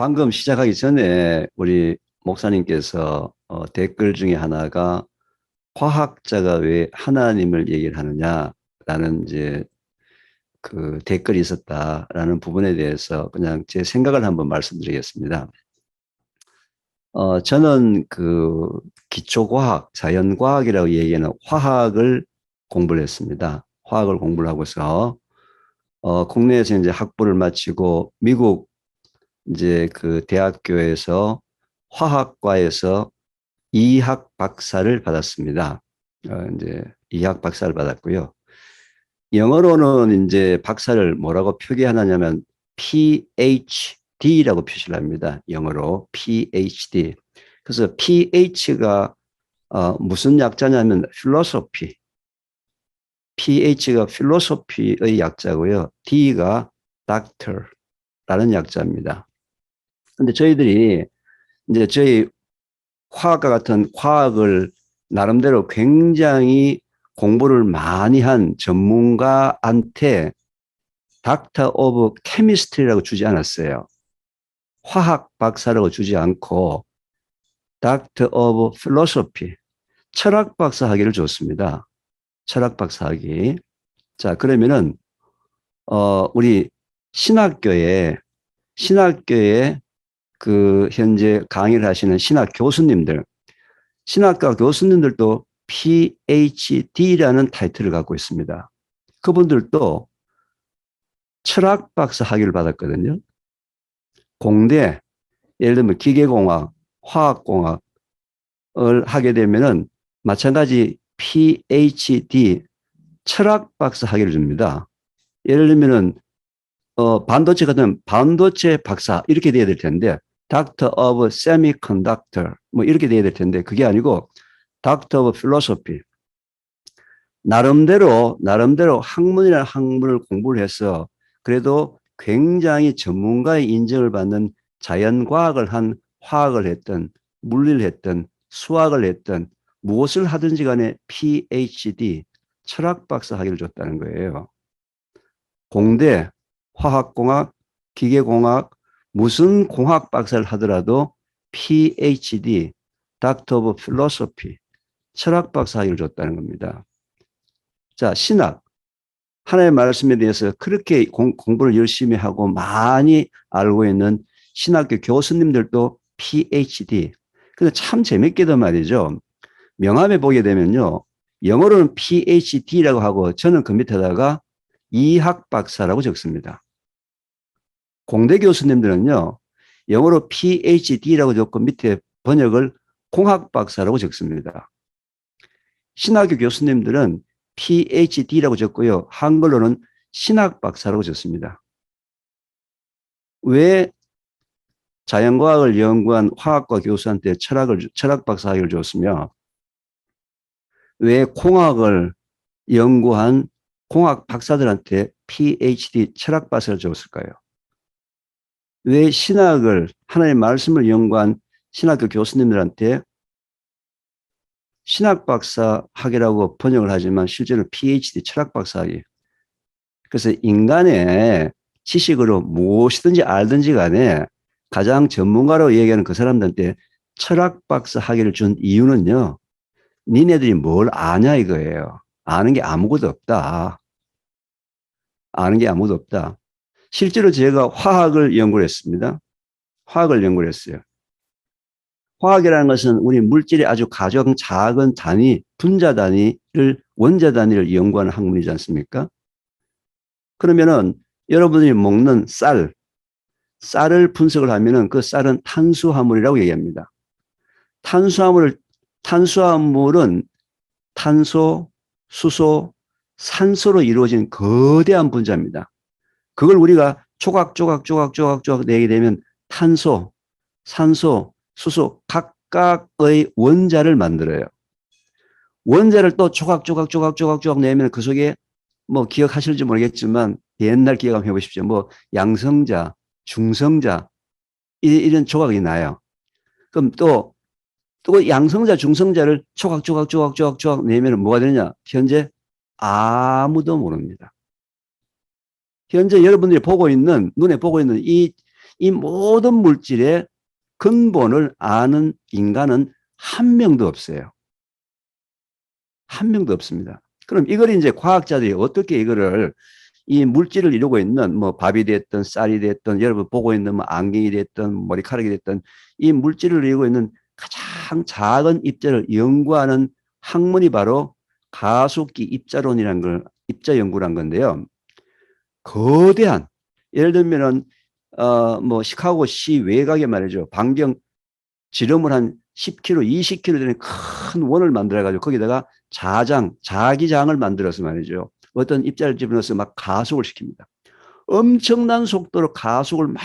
방금 시작하기 전에 우리 목사님께서 댓글 중에 하나가 화학자가 왜 하나님을 얘기를 하느냐라는 이제 그 댓글이 있었다라는 부분에 대해서 그냥 제 생각을 한번 말씀드리겠습니다. 저는 그 기초과학, 자연과학이라고 얘기하는 화학을 공부를 했습니다. 화학을 공부를 하고서 국내에서 이제 학부를 마치고 미국 이제 그 대학교에서 화학과에서 이학 박사를 받았습니다. 이제 이학 박사를 받았고요. 영어로는 이제 박사를 뭐라고 표기하느냐면 PhD라고 표시를 합니다. 영어로 PhD. 그래서 PH가 무슨 약자냐면 philosophy. PH가 philosophy의 약자고요. D가 doctor라는 약자입니다. 근데 저희들이 이제 저희 화학과 같은 과학을 나름대로 굉장히 공부를 많이 한 전문가한테 닥터 오브 케미스트리라고 주지 않았어요. 화학 박사라고 주지 않고 닥터 오브 필로소피, 철학 박사 학위를 줬습니다. 철학 박사 학위. 자, 그러면은 우리 신학교에 그 현재 강의를 하시는 신학 교수님들, 신학과 교수님들도 PhD라는 타이틀을 갖고 있습니다. 그분들도 철학 박사 학위를 받았거든요. 공대, 예를 들면 기계공학, 화학공학을 하게 되면은 마찬가지 PhD, 철학 박사 학위를 줍니다. 예를 들면은 반도체 같은 반도체 박사 이렇게 돼야 될 텐데 Doctor of Semiconductor 뭐 이렇게 돼야 될 텐데 그게 아니고 Doctor of Philosophy. 나름대로 학문이라는 학문을 공부를 해서 그래도 굉장히 전문가의 인정을 받는 자연과학을 한 화학을 했던 물리를 했던 수학을 했던 무엇을 하든지 간에 PhD 철학 박사 학위를 줬다는 거예요. 공대, 화학공학, 기계공학 무슨 공학 박사를 하더라도 PhD, Doctor of Philosophy 철학 박사 학위를 줬다는 겁니다. 자, 신학. 하나님의 말씀에 대해서 그렇게 공부를 열심히 하고 많이 알고 있는 신학교 교수님들도 PhD. 근데 참 재밌게도 말이죠. 명함에 보게 되면요. 영어로는 PhD라고 하고 저는 그 밑에다가 이학 박사라고 적습니다. 공대 교수님들은요. 영어로 PhD라고 적고 밑에 번역을 공학 박사라고 적습니다. 신학교 교수님들은 PhD라고 적고요. 한글로는 신학 박사라고 적습니다. 왜 자연과학을 연구한 화학과 교수한테 철학 박사 학위를 줬으며 왜 공학을 연구한 공학 박사들한테 PhD 철학 박사를 줬을까요? 왜 신학을 하나님의 말씀을 연구한 신학교 교수님들한테 신학 박사 학위라고 번역을 하지만 실제로 PhD 철학 박사 학위. 그래서 인간의 지식으로 무엇이든지 알든지 간에 가장 전문가로 얘기하는 그 사람들한테 철학 박사 학위를 준 이유는요. 니네들이 뭘 아냐 이거예요. 아는 게 아무것도 없다. 아는 게 아무것도 없다. 실제로 제가 화학을 연구를 했습니다. 화학을 연구를 했어요. 화학이라는 것은 우리 물질의 아주 가장 작은 단위, 분자 단위를, 원자 단위를 연구하는 학문이지 않습니까? 그러면은 여러분이 먹는 쌀을 분석을 하면은 그 쌀은 탄수화물이라고 얘기합니다. 탄수화물은 탄소, 수소, 산소로 이루어진 거대한 분자입니다. 그걸 우리가 조각 내게 되면 탄소, 산소, 수소 각각의 원자를 만들어요. 원자를 또 조각 내면 그 속에 뭐 기억하실지 모르겠지만 옛날 기억 한번 해보십시오. 뭐 양성자, 중성자 이런 조각이 나요. 그럼 또 양성자, 중성자를 조각 내면 뭐가 되느냐? 현재 아무도 모릅니다. 현재 여러분들이 눈에 보고 있는 이 이 모든 물질의 근본을 아는 인간은 한 명도 없어요. 한 명도 없습니다. 그럼 이걸 이제 과학자들이 어떻게 이거를 이 물질을 이루고 있는 뭐 밥이 됐든 쌀이 됐든 여러분 보고 있는 뭐 안경이 됐든 머리카락이 됐든 이 물질을 이루고 있는 가장 작은 입자를 연구하는 학문이 바로 가속기 입자론이라는 걸 입자 연구란 건데요. 거대한 예를 들면은 뭐 시카고시 외곽에 말이죠. 반경 지름을 한 10km, 20km 되는 큰 원을 만들어 가지고 거기다가 자기장을 만들어서 말이죠. 어떤 입자를 집어넣어서 막 가속을 시킵니다. 엄청난 속도로 가속을 막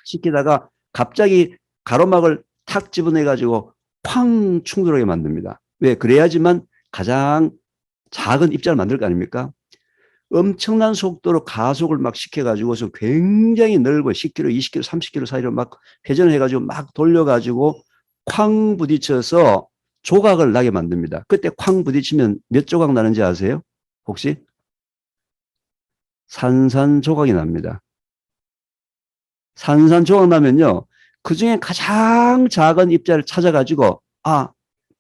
시키다가 갑자기 가로막을 탁 집어내 가지고 쾅 충돌하게 만듭니다. 왜? 그래야지만 가장 작은 입자를 만들 거 아닙니까? 엄청난 속도로 가속을 막 시켜가지고서 굉장히 넓어 10km, 20km, 30km 사이로 막 회전을 해가지고 막 돌려가지고 쾅 부딪혀서 조각을 나게 만듭니다. 그때 쾅 부딪히면 몇 조각 나는지 아세요? 혹시? 산산조각이 납니다. 산산조각 나면요. 그 중에 가장 작은 입자를 찾아가지고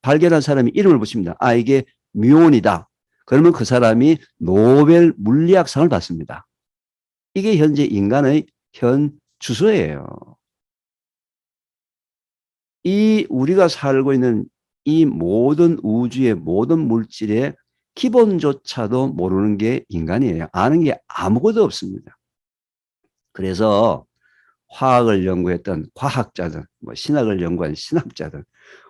발견한 사람이 이름을 붙입니다. 이게 뮤온이다. 그러면 그 사람이 노벨 물리학상을 받습니다. 이게 현재 인간의 현 주소예요. 이 우리가 살고 있는 이 모든 우주의 모든 물질의 기본조차도 모르는 게 인간이에요. 아는 게 아무것도 없습니다. 그래서 화학을 연구했던 과학자들, 뭐 신학을 연구한 신학자들,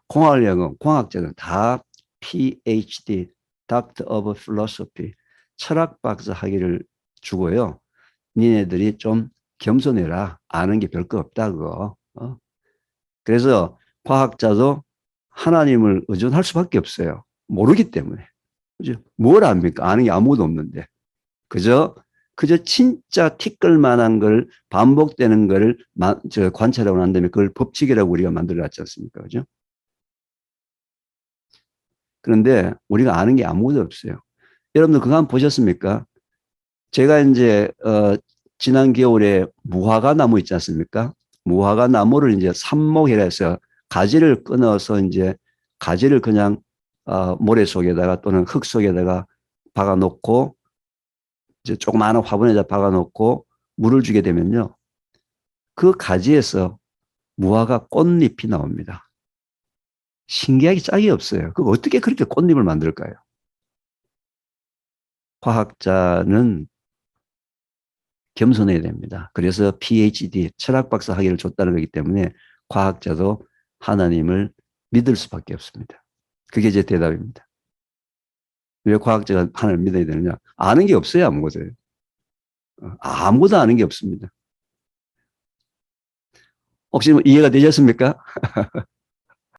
공학을 연구한 공학자들 다 PhD, Doctor of Philosophy, 철학 박사 학위를 주고요. 니네들이 좀 겸손해라. 아는 게 별거 없다 그거. 그래서 과학자도 하나님을 의존할 수밖에 없어요. 모르기 때문에. 그죠? 뭘 압니까? 아는 게 아무것도 없는데. 그저 진짜 티끌만한 걸 반복되는 걸 관찰하고 난 다음에 그걸 법칙이라고 우리가 만들어 놨지 않습니까? 그죠? 그런데 우리가 아는 게 아무것도 없어요. 여러분들 그거 한번 보셨습니까? 제가 이제 지난 겨울에 무화과 나무 있지 않습니까? 무화과 나무를 이제 삽목이라 해서 가지를 끊어서 이제 가지를 그냥 모래 속에다가 또는 흙 속에다가 박아 놓고 이제 조그마한 화분에다 박아 놓고 물을 주게 되면요. 그 가지에서 무화과 꽃잎이 나옵니다. 신기하게 짝이 없어요. 그 어떻게 그렇게 꽃잎을 만들까요? 과학자는 겸손해야 됩니다. 그래서 PhD, 철학 박사 학위를 줬다는 거기 때문에 과학자도 하나님을 믿을 수밖에 없습니다. 그게 제 대답입니다. 왜 과학자가 하나님을 믿어야 되느냐? 아는 게 없어요, 아무것도. 아무것도 아는 게 없습니다. 혹시 뭐 이해가 되셨습니까?